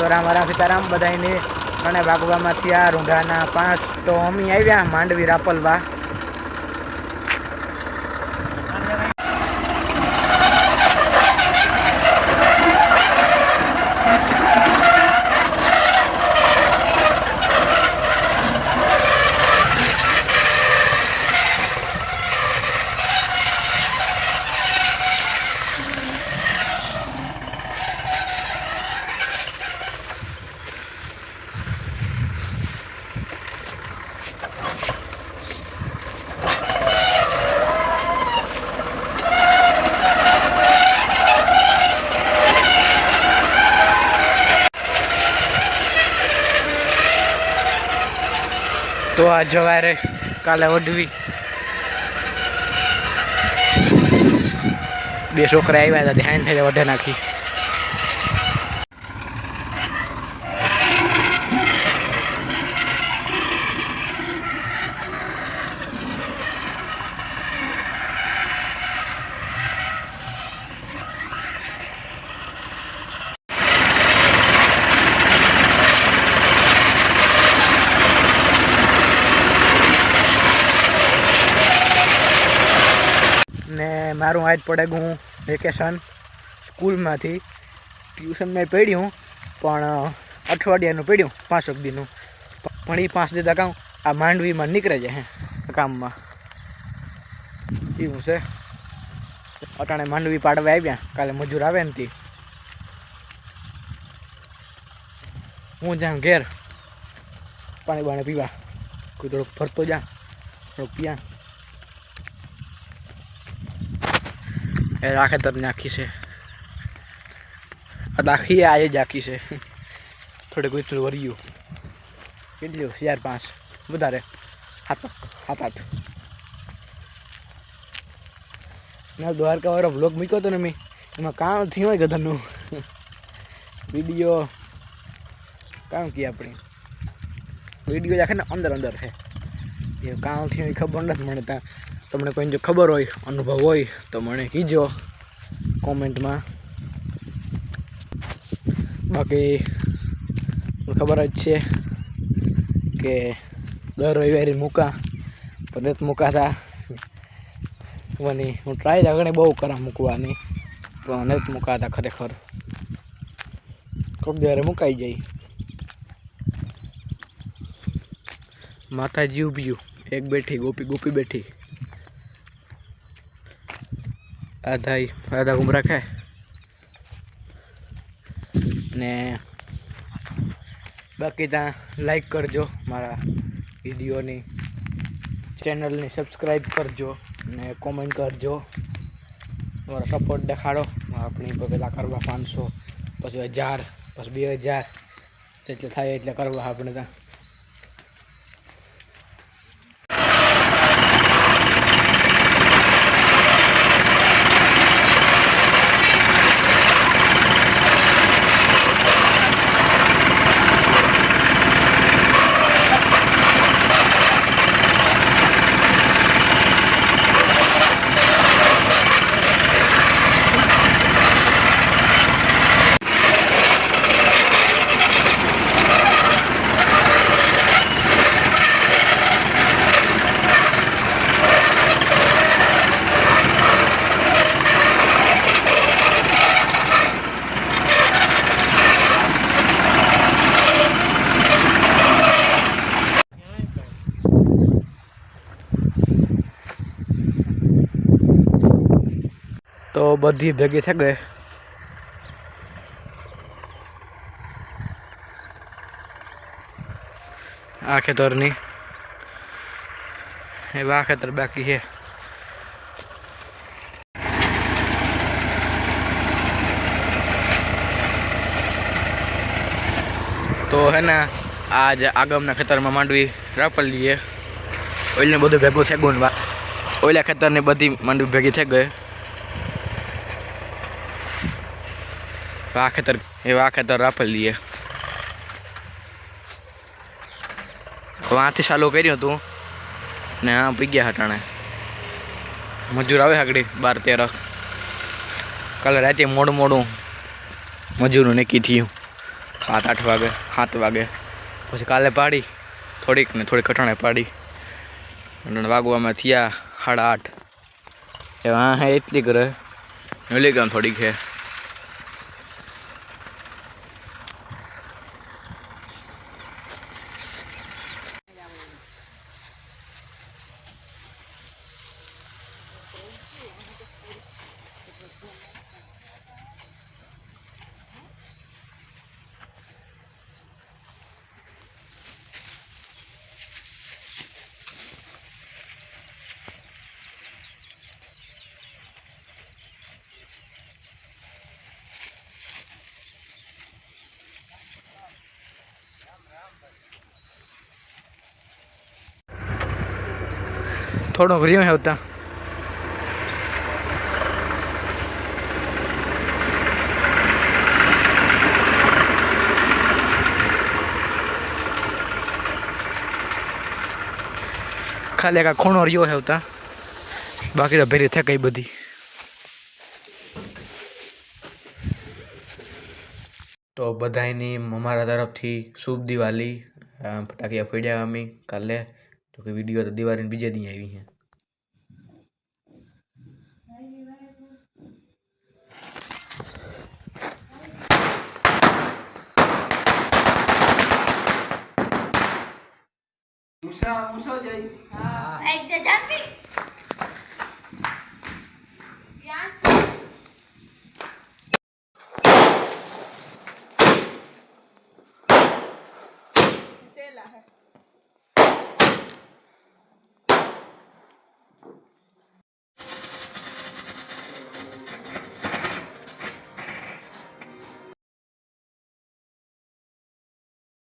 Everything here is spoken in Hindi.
तो राम राम सीताराम बधाईने મને ભાગવામાં થયા રૂંઢાના 5 તો અમી આવ્યા માંડવી રાપલવા। तो आज जवारे काले वढवी बे छोकरा आव्या हता ध्यान थई वढे नाखी। मारू आज पड़े हूँ वेकेशन स्कूल में थी ट्यूशन में पढ़्यू पण अठवाडियानु पढ़्यू 5 दीनु पण 5 दी कहूँ आ मांडवी में निकले जाए काम में एवं से अटाणे मांडवी पाड़वा आव्या काले मजूर आवे ने हूँ जाऊँ घेर पानी बाणी पीवा कोई थोड़ा फरतो जा थोड़ा पिया राखे तर नाखी से दाखी आज जाखी से थोड़े कोई वरियो के 4-5 बधारे 7-8 ना द्वारका वाळो व्लॉग मूक्यो तो ने मैं एमां काम थी होय गधननु वीडियो काम की अपनी वीडियो जाके ने अंदर अंदर है ये काम थी खबर नहीं मने तमने कोई जो खबर हो अनुभव हो तो मने कीजो कॉमेंट में। बाकी खबर है कि दर रविवार मूका पर नहीं मूका था वनी हूँ ट्राय घणी बहु करा मूकवानी तो नहीं मूका था खरेखर कोक दिवारे मुकाई जाए माता जीव बीजू एक बैठी गोपी गोपी बैठी आधा घूम रखे ने बाकी ता लाइक करजो मारा विडियो नी चैनल ने सब्सक्राइब करजो ने कॉमेंट करजो मारा सपोर्ट देखाड़ो अपनी पहला करवा 500 पछी 1000 पछी 2000 जेटले थाय एटले करवा आपणे ता। तो बधी भेगी थे गए आ खेतर नहीं आ खेतर बाकी है। तो है ना आज आगमना खेतर में मांडवी रापल लिए ओइल ने बधु भेगू थे गुण ओइला खेतर ने बधी मांडवी भेगी थे गए आ खेतर रापल लिए वहाँ थी चालू कर्યું હતું ने हाँ पी गया हटाणे मजूर आवे आगड़ी 12-13 काले राते मोड़ू मजूरों ने की थी 7-8 વાગે 7 વાગે પછી કાલે પાડી થોડીક ને થોડીક કઠાણે પાડી અને વાગવામાં થયા 8:30 એવા હે એટલી કરે ઓલી ગામ થોડીક છે થોડો રહ્યો આવતા ખાલી એક ખૂણો રહ્યો આવતા બાકી તો ભેરી થઈ ગઈ બધી તો બધાની અમારા તરફથી શુભ દિવાળી ફટાકિયા ફોડ્યા અમે કાલે તો કે વિડીયો તો દિવાળીને બીજે દી આવી છે મુસા જઈ હા એક દે જાનવી યાર સેલા હે